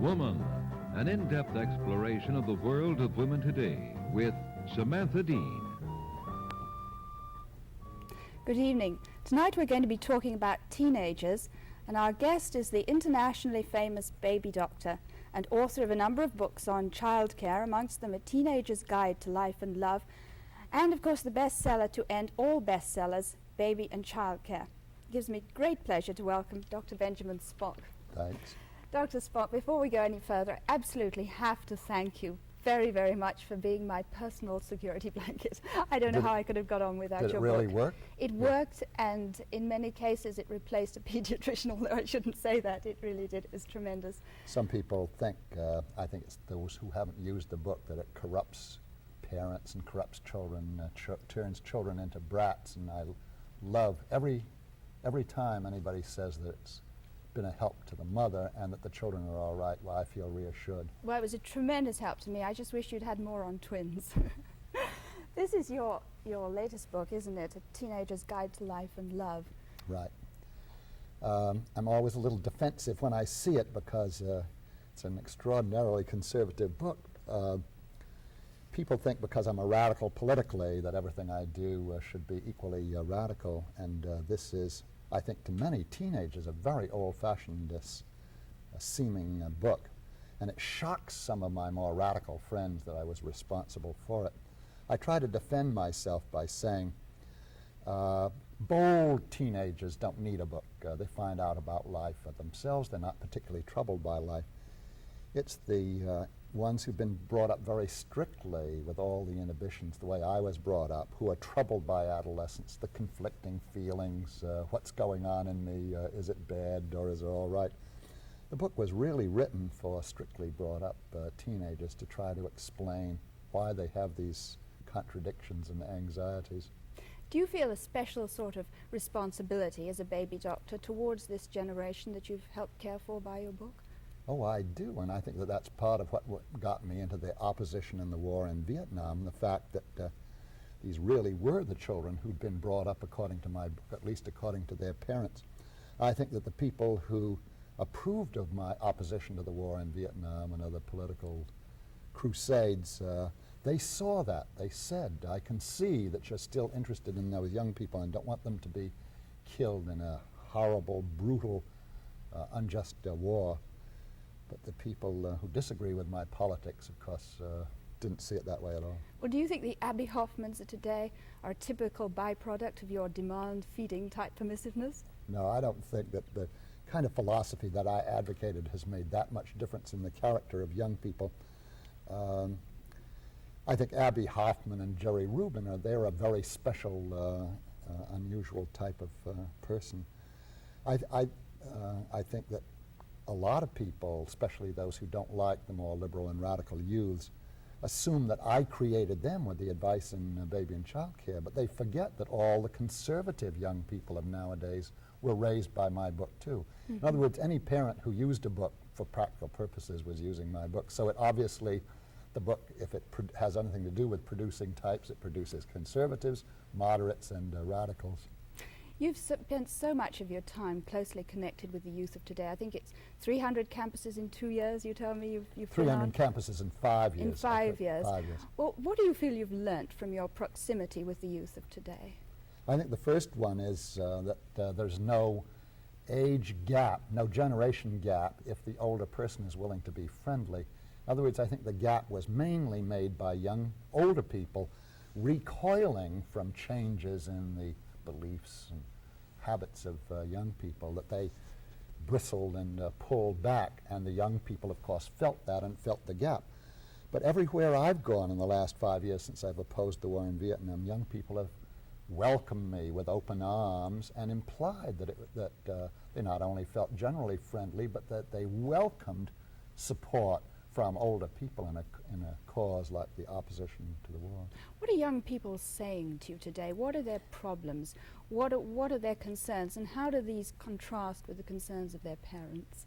Woman, an in-depth exploration of the world of women today with Samantha Dean. Good evening. Tonight we're going to be talking about teenagers, and our guest is the internationally famous baby doctor and author of a number of books on childcare, amongst them A Teenager's Guide to Life and Love, and of course the bestseller to end all bestsellers, Baby and Childcare. It gives me great pleasure to welcome Dr. Benjamin Spock. Thanks. Dr. Spock, before we go any further, I absolutely have to thank you very, very much for being my personal security blanket. I don't know how I could have got on without your book. Did it really work? It worked, and in many cases it replaced a pediatrician, although I shouldn't say that. It really did. It was tremendous. Some people think, I think it's those who haven't used the book, that it corrupts parents and corrupts children, turns children into brats, and I love every time anybody says that it's been a help to the mother and that the children are all right, well, I feel reassured. Well, it was a tremendous help to me. I just wish you'd had more on twins. This is your latest book, isn't it? A Teenager's Guide to Life and Love. Right. I'm always a little defensive when I see it because it's an extraordinarily conservative book. People think because I'm a radical politically that everything I do should be equally radical, and this is, I think, to many teenagers, a very old-fashioned seeming book, and it shocks some of my more radical friends that I was responsible for it. I try to defend myself by saying bold teenagers don't need a book. They find out about life for themselves. They're not particularly troubled by life. It's the ones who've been brought up very strictly with all the inhibitions, the way I was brought up, who are troubled by adolescence, the conflicting feelings, what's going on in me, is it bad or is it all right? The book was really written for strictly brought up teenagers to try to explain why they have these contradictions and anxieties. Do you feel a special sort of responsibility as a baby doctor towards this generation that you've helped care for by your book? Oh, I do, and I think that that's part of what got me into the opposition in the war in Vietnam, the fact that these really were the children who'd been brought up according to my book, at least according to their parents. I think that the people who approved of my opposition to the war in Vietnam and other political crusades, they saw that. They said, I can see that you're still interested in those young people and don't want them to be killed in a horrible, brutal, unjust war. But the people who disagree with my politics, of course, didn't see it that way at all. Well, do you think the Abby Hoffmans of today are a typical byproduct of your demand-feeding type permissiveness? No, I don't think that the kind of philosophy that I advocated has made that much difference in the character of young people. I think Abby Hoffman and Jerry Rubin they're a very special, unusual type of person. I think that a lot of people, especially those who don't like the more liberal and radical youths, assume that I created them with the advice in baby and child care, but they forget that all the conservative young people of nowadays were raised by my book too. In other words, any parent who used a book for practical purposes was using my book. So it obviously, the book, if it has anything to do with producing types, it produces conservatives, moderates, and radicals. You've spent so much of your time closely connected with the youth of today. I think it's 300 campuses in 2 years, you tell me you've 300 campuses in 5 years. In 5 years. 5 years. Well, what do you feel you've learnt from your proximity with the youth of today? I think the first one is that there's no age gap, no generation gap, if the older person is willing to be friendly. In other words, I think the gap was mainly made by older people recoiling from changes in the beliefs and habits of young people, that they bristled and pulled back, and the young people, of course, felt that and felt the gap. But everywhere I've gone in the last 5 years since I've opposed the war in Vietnam, young people have welcomed me with open arms and implied that they not only felt generally friendly, but that they welcomed support from older people in a cause like the opposition to the war. What are young people saying to you today? What are their problems? What are their concerns? And how do these contrast with the concerns of their parents?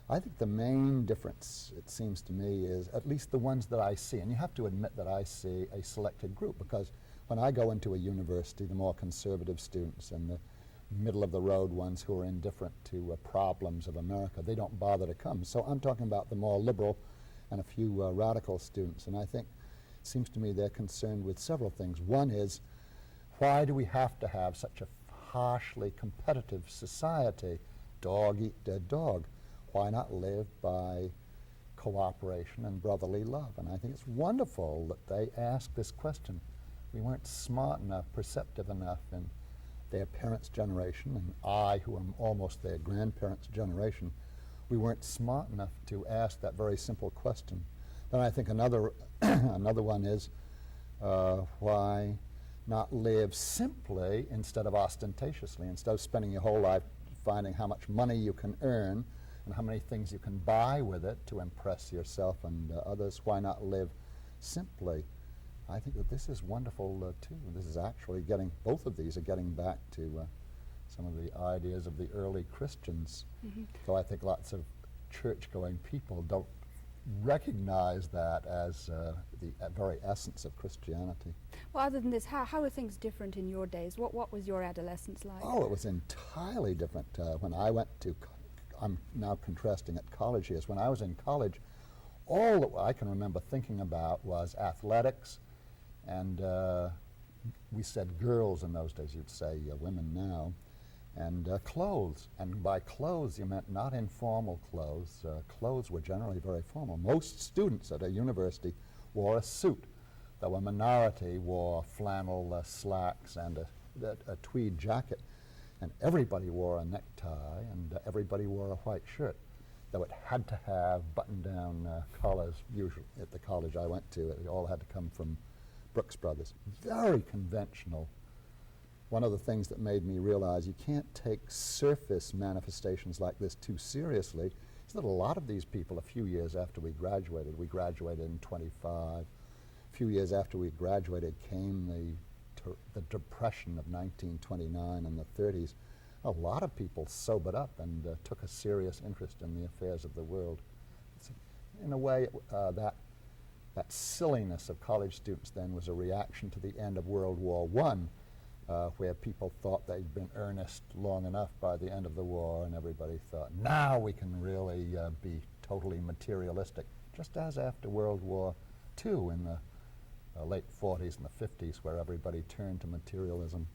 I think the main difference, it seems to me, is at least the ones that I see, and you have to admit that I see a selected group, because when I go into a university, the more conservative students and the middle-of-the-road ones who are indifferent to problems of America. They don't bother to come. So I'm talking about the more liberal and a few radical students, and I think it seems to me they're concerned with several things. One is, why do we have to have such a harshly competitive society? Dog eat dead dog. Why not live by cooperation and brotherly love? And I think it's wonderful that they ask this question. We weren't smart enough, perceptive enough in their parents' generation, and I, who am almost their grandparents' generation, we weren't smart enough to ask that very simple question. Then I think another another one is, why not live simply instead of ostentatiously? Instead of spending your whole life finding how much money you can earn and how many things you can buy with it to impress yourself and others, why not live simply? I think that this is wonderful too. This is actually getting, both of these are getting back to some of the ideas of the early Christians. Mm-hmm. So I think lots of church-going people don't recognize that as the very essence of Christianity. Well, other than this, how were things different in your days? What was your adolescence like? Oh, it was entirely different. When I went to, I'm now contrasting at college years. When I was in college, all that I can remember thinking about was athletics, and we said girls in those days, you'd say women now, and clothes. And by clothes, you meant not informal clothes. Clothes were generally very formal. Most students at a university wore a suit, though a minority wore flannel slacks and a tweed jacket. And everybody wore a necktie, and everybody wore a white shirt, though it had to have button-down collars. Usually at the college I went to, it all had to come from Brooks Brothers. Very conventional. One of the things that made me realize you can't take surface manifestations like this too seriously is that a lot of these people, a few years after we graduated in 25, a few years after we graduated came the Depression of 1929 and the 30s. A lot of people sobered up and took a serious interest in the affairs of the world. In a way, that silliness of college students then was a reaction to the end of World War I, where people thought they'd been earnest long enough by the end of the war, and everybody thought, now we can really be totally materialistic, just as after World War II in the late 40s and the 50s, where everybody turned to materialism.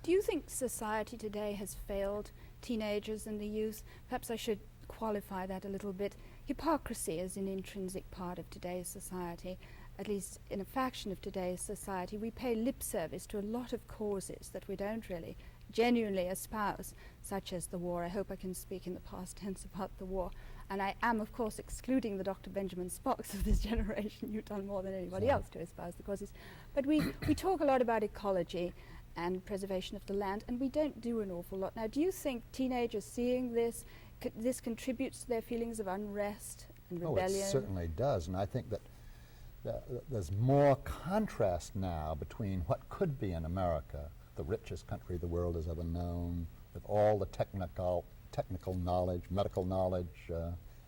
Do you think society today has failed teenagers and the youth? Perhaps I should qualify that a little bit. Hypocrisy is an intrinsic part of today's society, at least in a faction of today's society. We pay lip service to a lot of causes that we don't really genuinely espouse, such as the war. I hope I can speak in the past tense about the war. And I am, of course, excluding the Dr. Benjamin Spocks of this generation. You've done more than anybody else to espouse the causes. But we talk a lot about ecology and preservation of the land, and we don't do an awful lot. Now, do you think teenagers seeing this, this contributes to their feelings of unrest and rebellion? Oh, it certainly does, and I think that there's more contrast now between what could be in America, the richest country the world has ever known, with all the technical knowledge, medical knowledge,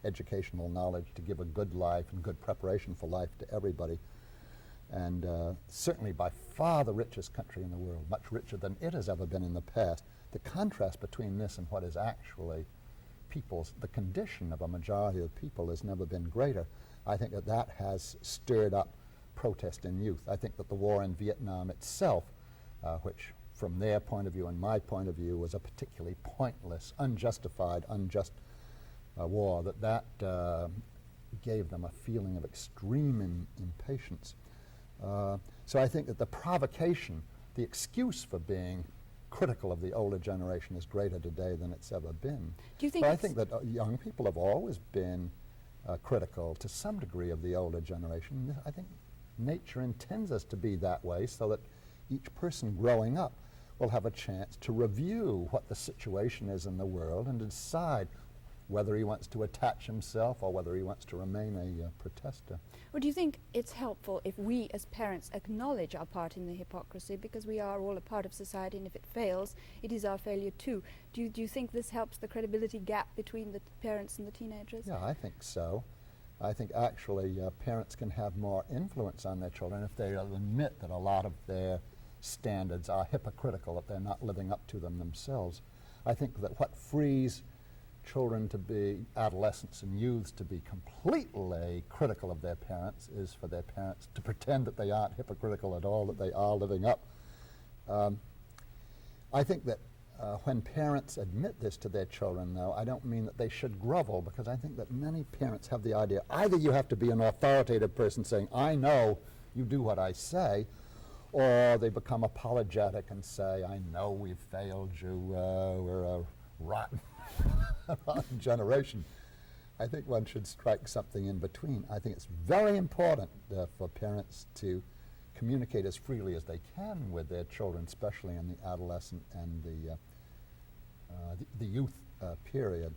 educational knowledge to give a good life and good preparation for life to everybody. And certainly by far the richest country in the world, much richer than it has ever been in the past. The contrast between this and what is actually the condition of a majority of people has never been greater. I think that has stirred up protest in youth. I think that the war in Vietnam itself, which from their point of view and my point of view was a particularly pointless, unjust war, that gave them a feeling of extreme impatience. So I think that the provocation, the excuse for being critical of the older generation is greater today than it's ever been. Do you think? But I think that young people have always been critical to some degree of the older generation. I think nature intends us to be that way so that each person growing up will have a chance to review what the situation is in the world and decide whether he wants to attach himself or whether he wants to remain a protester. Well, do you think it's helpful if we as parents acknowledge our part in the hypocrisy, because we are all a part of society, and if it fails, it is our failure too? Do you think this helps the credibility gap between the parents and the teenagers? Yeah, I think so. I think actually parents can have more influence on their children if they admit that a lot of their standards are hypocritical, that they're not living up to them themselves. I think that what frees children to be, adolescents and youths, to be completely critical of their parents is for their parents to pretend that they aren't hypocritical at all, that they are living up. I think that when parents admit this to their children, though, I don't mean that they should grovel, because I think that many parents have the idea either you have to be an authoritative person saying, I know, you do what I say, or they become apologetic and say, I know we've failed you, we're a rotten, rotten generation. I think one should strike something in between. I think it's very important for parents to communicate as freely as they can with their children, especially in the adolescent and the youth period.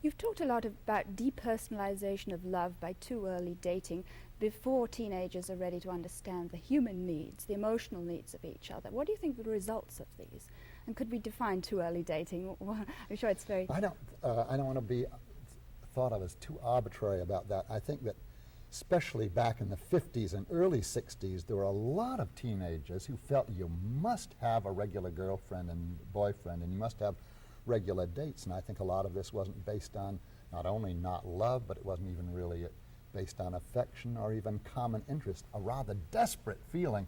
You've talked a lot about depersonalization of love by too early dating, before teenagers are ready to understand the human needs, the emotional needs of each other. What do you think the results of these? And could we define too early dating? I'm sure it's very... I don't want to be thought of as too arbitrary about that. I think that especially back in the 50s and early 60s, there were a lot of teenagers who felt you must have a regular girlfriend and boyfriend, and you must have regular dates. And I think a lot of this wasn't based on not only not love, but it wasn't even really based on affection or even common interest, a rather desperate feeling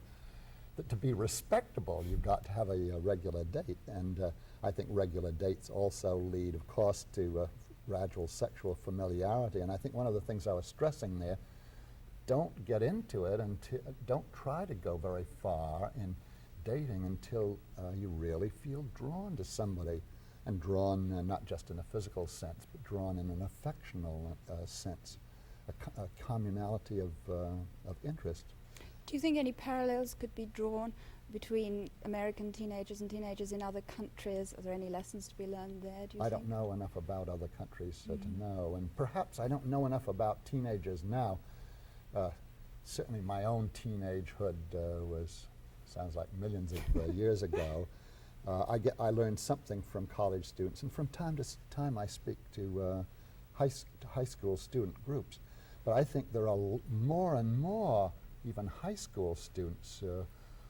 that to be respectable, you've got to have a regular date. And I think regular dates also lead, of course, to gradual sexual familiarity. And I think one of the things I was stressing there, don't get into it until, don't try to go very far in dating until you really feel drawn to somebody, and drawn not just in a physical sense, but drawn in an affectional sense, a communality of interest. Do you think any parallels could be drawn between American teenagers and teenagers in other countries? Are there any lessons to be learned there, do you I think? don't know enough about other countries to know, and perhaps I don't know enough about teenagers now. Certainly my own teenagehood sounds like millions of years ago. I learned something from college students, and from time to time I speak to high school student groups. But I think there are more and more even high school students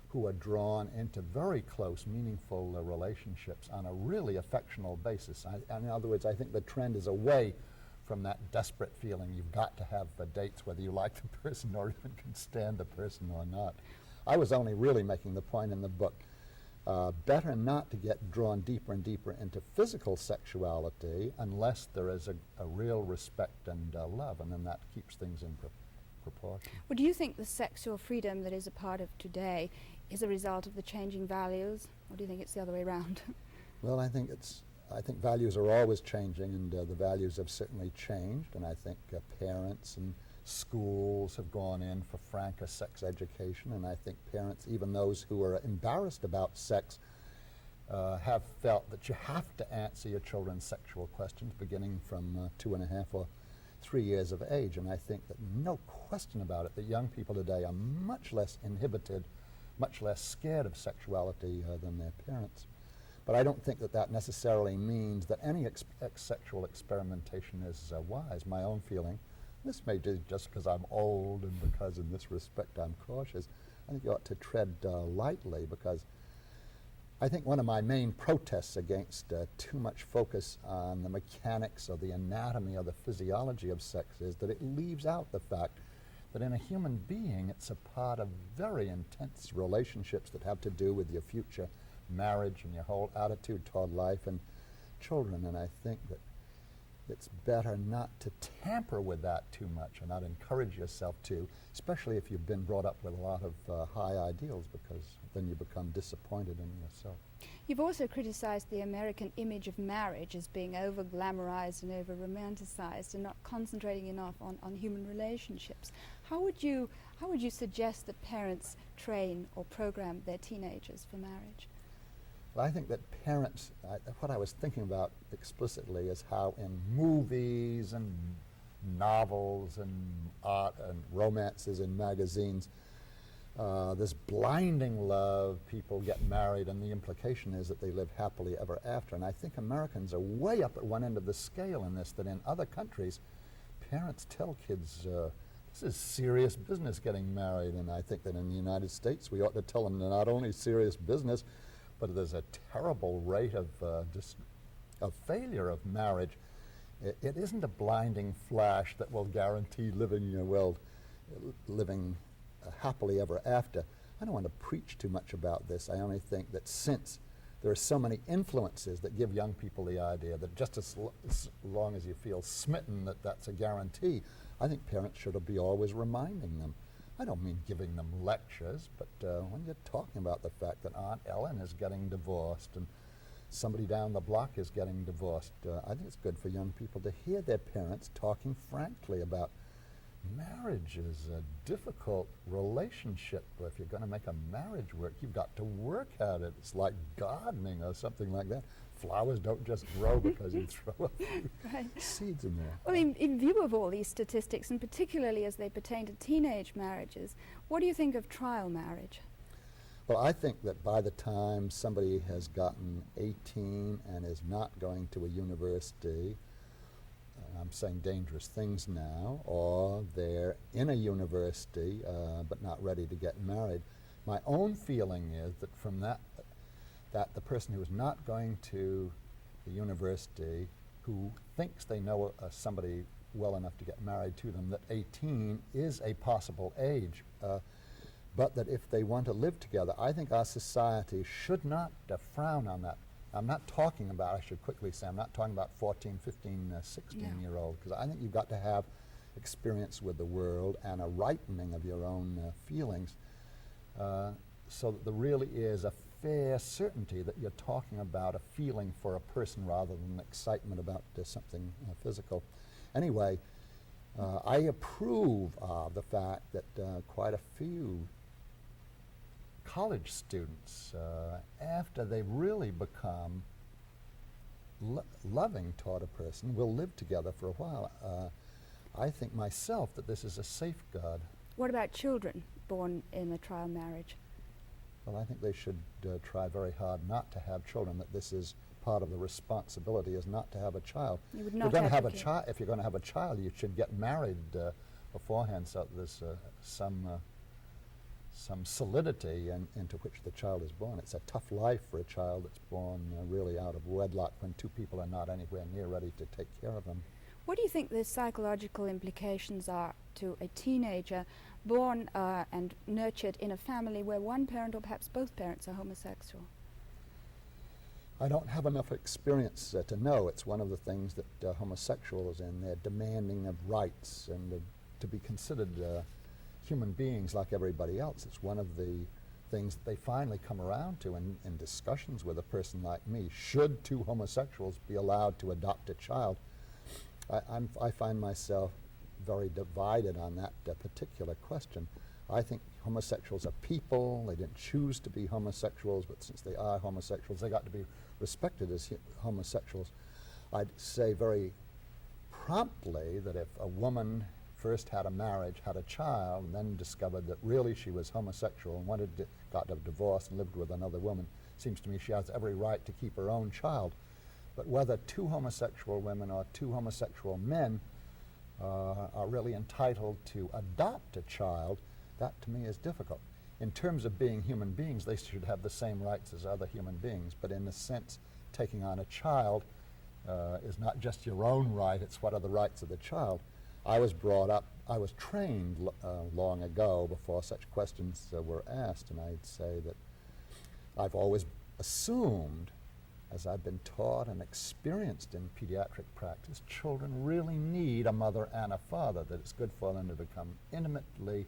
who are drawn into very close, meaningful relationships on a really affectional basis. In other words, I think the trend is away from that desperate feeling you've got to have dates whether you like the person or even can stand the person or not. I was only really making the point in the book, better not to get drawn deeper and deeper into physical sexuality unless there is a real respect and love, and then that keeps things in proportion. Well, do you think the sexual freedom that is a part of today is a result of the changing values, or do you think it's the other way around? Well, I think values are always changing, and the values have certainly changed, and I think parents and schools have gone in for franker sex education, and I think parents, even those who are embarrassed about sex, have felt that you have to answer your children's sexual questions beginning from 2.5 or 3 years of age. And I think that no question about it that young people today are much less inhibited, much less scared of sexuality than their parents. But I don't think that that necessarily means that any sexual experimentation is wise. My own feeling, this may be just because I'm old and because in this respect I'm cautious, I think you ought to tread lightly, because I think one of my main protests against too much focus on the mechanics or the anatomy or the physiology of sex is that it leaves out the fact that in a human being it's a part of very intense relationships that have to do with your future marriage and your whole attitude toward life and children. And I think that it's better not to tamper with that too much and not encourage yourself to, especially if you've been brought up with a lot of high ideals, because then you become disappointed in yourself. You've also criticized the American image of marriage as being over-glamorized and over-romanticized and not concentrating enough on human relationships. How would you suggest that parents train or program their teenagers for marriage? Well, I think that parents, what I was thinking about explicitly is how in movies and novels and art and romances in magazines, this blinding love, people get married, and the implication is that they live happily ever after. And I think Americans are way up at one end of the scale in this, that in other countries, parents tell kids this is serious business getting married, and I think that in the United States we ought to tell them they're not only serious business, but there's a terrible rate of failure of marriage. It isn't a blinding flash that will guarantee living happily ever after. I don't want to preach too much about this. I only think that since there are so many influences that give young people the idea that just as long as you feel smitten that that's a guarantee, I think parents should be always reminding them. I don't mean giving them lectures, but when you're talking about the fact that Aunt Ellen is getting divorced and somebody down the block is getting divorced, I think it's good for young people to hear their parents talking frankly about marriage is a difficult relationship. If you're going to make a marriage work, you've got to work at it. It's like gardening or something like that. Flowers don't just grow because you throw a few seeds in there. Well, in view of all these statistics, and particularly as they pertain to teenage marriages, what do you think of trial marriage? Well, I think that by the time somebody has gotten 18 and is not going to a university, I'm saying dangerous things now, or they're in a university but not ready to get married, my own feeling is that from that the person who is not going to the university, who thinks they know somebody well enough to get married to them, that 18 is a possible age, but that if they want to live together, I think our society should not frown on that. I'm not talking about, I should quickly say, I'm not talking about 14, 15, 16-year-old, because I think you've got to have experience with the world and a ripening of your own feelings, so that there really is a fair certainty that you're talking about a feeling for a person rather than excitement about something physical. Anyway, I approve of the fact that quite a few college students, after they've really become loving toward a person, will live together for a while. I think myself that this is a safeguard. What about children born in a trial marriage? Well, I think they should try very hard not to have children, that this is part of the responsibility is not to have a child. You would If not you're going to have a advocate. child, if you're going to have a child, you should get married beforehand, so that there's some solidity into which the child is born. It's a tough life for a child that's born really out of wedlock when two people are not anywhere near ready to take care of them. What do you think the psychological implications are to a teenager born and nurtured in a family where one parent or perhaps both parents are homosexual? I don't have enough experience to know. It's one of the things that homosexuals and their demanding of rights and to be considered human beings like everybody else. It's one of the things that they finally come around to in discussions with a person like me. Should two homosexuals be allowed to adopt a child? I find myself very divided on that particular question. I think homosexuals are people. They didn't choose to be homosexuals, but since they are homosexuals, they got to be respected as homosexuals. I'd say very promptly that if a woman first had a marriage, had a child, and then discovered that really she was homosexual and got a divorce and lived with another woman, seems to me she has every right to keep her own child. But whether two homosexual women or two homosexual men are really entitled to adopt a child, that to me is difficult. In terms of being human beings, they should have the same rights as other human beings, but in a sense, taking on a child is not just your own right, it's what are the rights of the child. I was trained long ago before such questions were asked, and I'd say that I've always assumed, as I've been taught and experienced in pediatric practice, children really need a mother and a father, that it's good for them to become intimately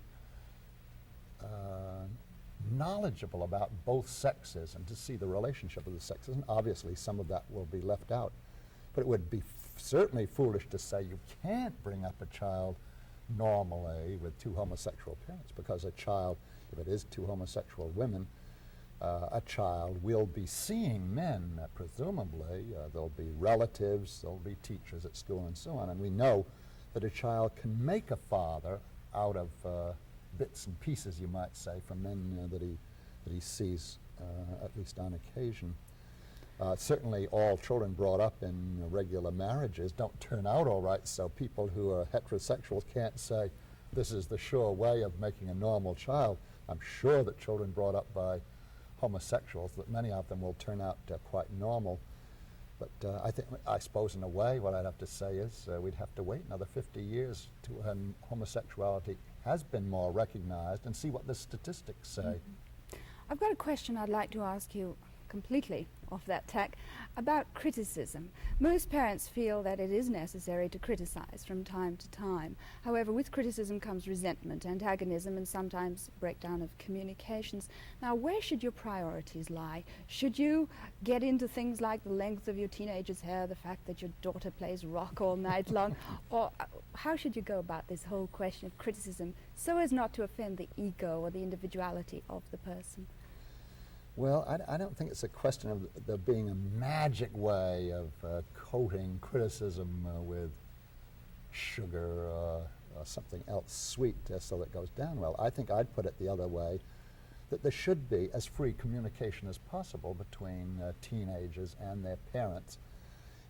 knowledgeable about both sexes and to see the relationship of the sexes, and obviously some of that will be left out. But it would be certainly foolish to say you can't bring up a child normally with two homosexual parents, because a child, if it is two homosexual women, a child will be seeing men, presumably. There'll be relatives, there'll be teachers at school and so on, and we know that a child can make a father out of bits and pieces, you might say, from men that he sees at least on occasion. Certainly all children brought up in regular marriages don't turn out all right, so people who are heterosexuals can't say, this is the sure way of making a normal child. I'm sure that children brought up by homosexuals, that many of them will turn out quite normal. But I suppose in a way what I'd have to say is we'd have to wait another 50 years to when homosexuality has been more recognized and see what the statistics say. Mm-hmm. I've got a question I'd like to ask you completely off that tack about criticism. Most parents feel that it is necessary to criticize from time to time. However, with criticism comes resentment, antagonism, and sometimes breakdown of communications. Now, where should your priorities lie? Should you get into things like the length of your teenager's hair, the fact that your daughter plays rock all night long, or how should you go about this whole question of criticism so as not to offend the ego or the individuality of the person? Well, I don't think it's a question of there being a magic way of coating criticism with sugar or something else sweet so that it goes down well. I think I'd put it the other way, that there should be as free communication as possible between teenagers and their parents,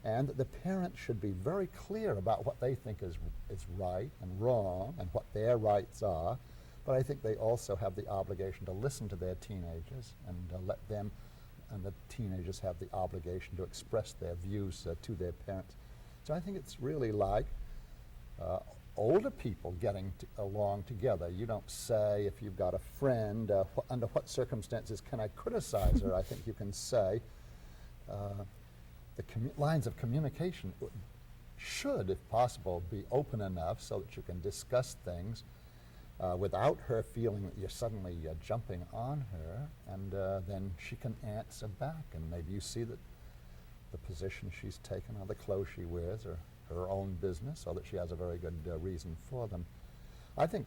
and that the parents should be very clear about what they think is right and wrong and what their rights are. But I think they also have the obligation to listen to their teenagers and let them and the teenagers have the obligation to express their views to their parents. So I think it's really like older people getting along together. You don't say, if you've got a friend, under what circumstances can I criticize her? I think you can say the lines of communication should, if possible, be open enough so that you can discuss things without her feeling that you're suddenly jumping on her, and then she can answer back, and maybe you see that the position she's taken or the clothes she wears are her own business, or that she has a very good reason for them. I think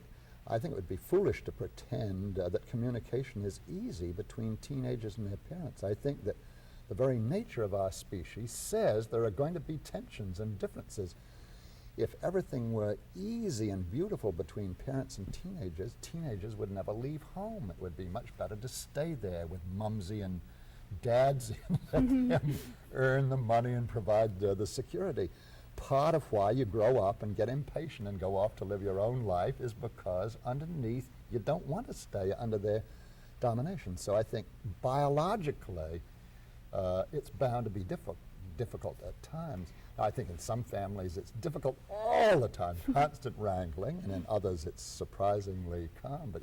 it would be foolish to pretend that communication is easy between teenagers and their parents. I think that the very nature of our species says there are going to be tensions and differences. If everything were easy and beautiful between parents and teenagers, teenagers would never leave home. It would be much better to stay there with mumsy and dadsy and let them earn the money and provide the security. Part of why you grow up and get impatient and go off to live your own life is because underneath you don't want to stay under their domination. So I think biologically it's bound to be difficult at times. I think in some families it's difficult all the time, constant wrangling, and in others it's surprisingly calm. But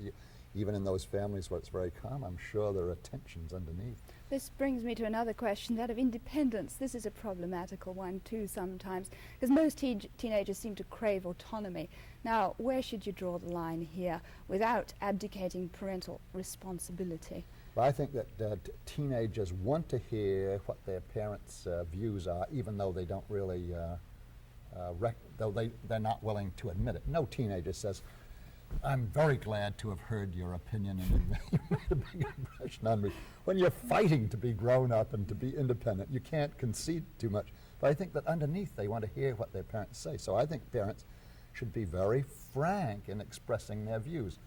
even in those families where it's very calm, I'm sure there are tensions underneath. This brings me to another question, that of independence. This is a problematical one too sometimes, because most teenagers seem to crave autonomy. Now, where should you draw the line here without abdicating parental responsibility? Well, I think that teenagers want to hear what their parents' views are, even though they don't really, they're not willing to admit it. No teenager says, I'm very glad to have heard your opinion and you made a big impression on me. When you're fighting to be grown up and to be independent, you can't concede too much. But I think that underneath they want to hear what their parents say. So I think parents should be very frank in expressing their views.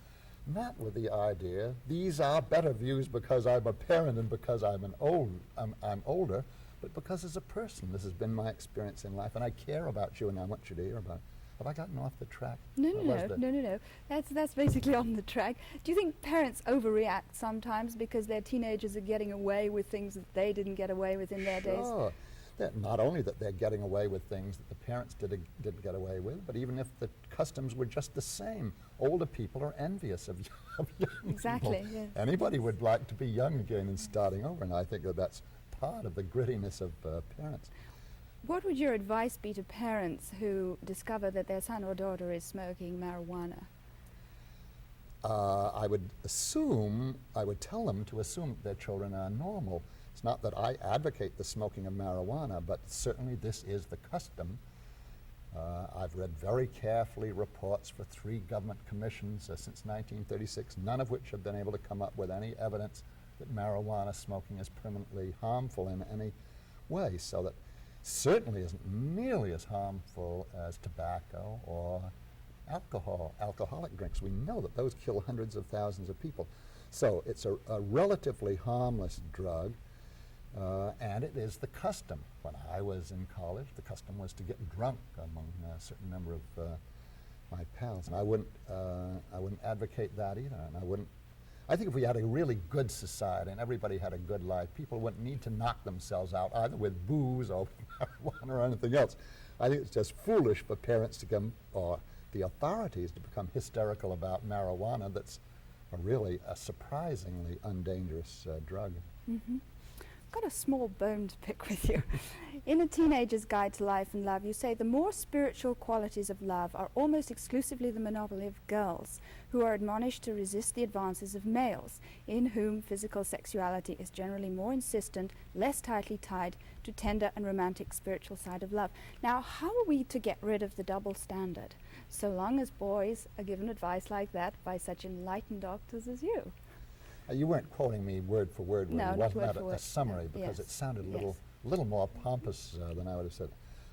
Not with the idea, these are better views because I'm a parent and because I'm older, but because as a person, this has been my experience in life, and I care about you and I want you to hear about it. Have I gotten off the track? No. That's basically on the track. Do you think parents overreact sometimes because their teenagers are getting away with things that they didn't get away with in their days? Sure. Not only that they're getting away with things that the parents didn't get away with, but even if the customs were just the same, older people are envious of young exactly, people. Yes. Anybody would like to be young again and starting over, and I think that's part of the grittiness of parents. What would your advice be to parents who discover that their son or daughter is smoking marijuana? I would tell them to assume that their children are normal. It's not that I advocate the smoking of marijuana, but certainly this is the custom. I've read very carefully reports for 3 government commissions since 1936, none of which have been able to come up with any evidence that marijuana smoking is permanently harmful in any way, so that certainly isn't nearly as harmful as tobacco or alcohol, alcoholic drinks. We know that those kill hundreds of thousands of people. So it's a relatively harmless drug. And it is the custom. When I was in college, the custom was to get drunk among a certain number of my pals. And I wouldn't advocate that either. And I think if we had a really good society and everybody had a good life, people wouldn't need to knock themselves out either with booze or marijuana or anything else. I think it's just foolish for parents to come, or the authorities to become hysterical about marijuana. That's really a surprisingly undangerous drug. Mm-hmm. I've got a small bone to pick with you. In A Teenager's Guide to Life and Love, you say the more spiritual qualities of love are almost exclusively the monopoly of girls, who are admonished to resist the advances of males, in whom physical sexuality is generally more insistent, less tightly tied to tender and romantic spiritual side of love. Now, how are we to get rid of the double standard, so long as boys are given advice like that by such enlightened doctors as you? You weren't quoting me word for word. No, it not wasn't word that for a word. summary, No. because Yes. it sounded a Yes. little more pompous than I would have said.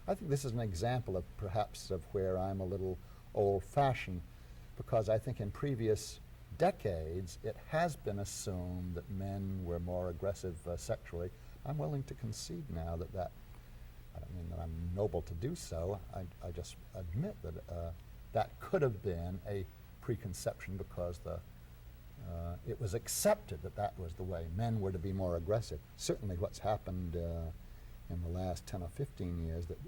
I think this is an example of perhaps of where I'm a little old-fashioned, because I think in previous decades it has been assumed that men were more aggressive sexually. I'm willing to concede now that I don't mean that I'm noble to do so. I just admit that that could have been a preconception, because it was accepted that that was the way men were to be more aggressive. Certainly what's happened in the last 10 or 15 years, that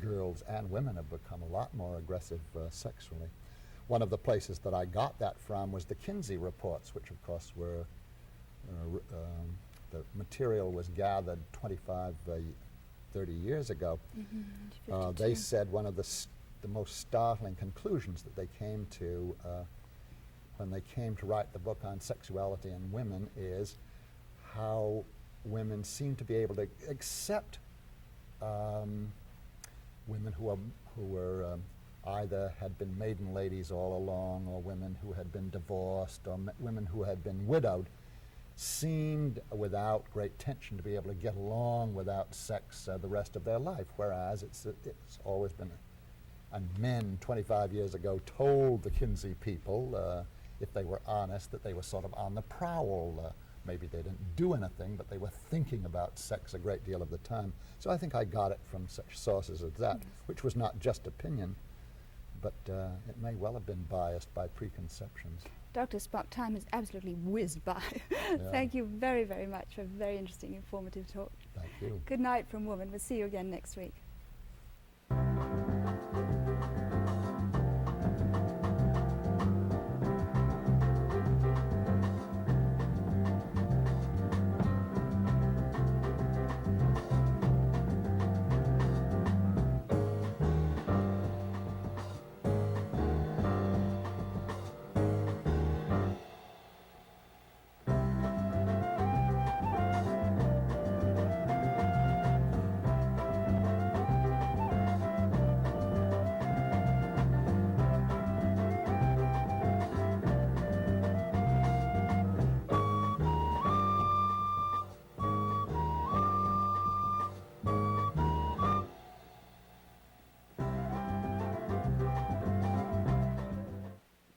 girls and women have become a lot more aggressive sexually. One of the places that I got that from was the Kinsey reports, which of course were, the material was gathered 25, 30 years ago. Mm-hmm. They said one of the most startling conclusions that they came to when they came to write the book on sexuality and women is how women seem to be able to accept women who were either had been maiden ladies all along, or women who had been divorced, or women who had been widowed, seemed without great tension to be able to get along without sex the rest of their life, whereas it's always been, and men 25 years ago told the Kinsey people, if they were honest, that they were sort of on the prowl. Maybe they didn't do anything, but they were thinking about sex a great deal of the time. So I think I got it from such sources as that, which was not just opinion, but it may well have been biased by preconceptions. Dr. Spock, time has absolutely whizzed by. Yeah. Thank you very, very much for a very interesting, informative talk. Thank you. Good night from Woman. We'll see you again next week.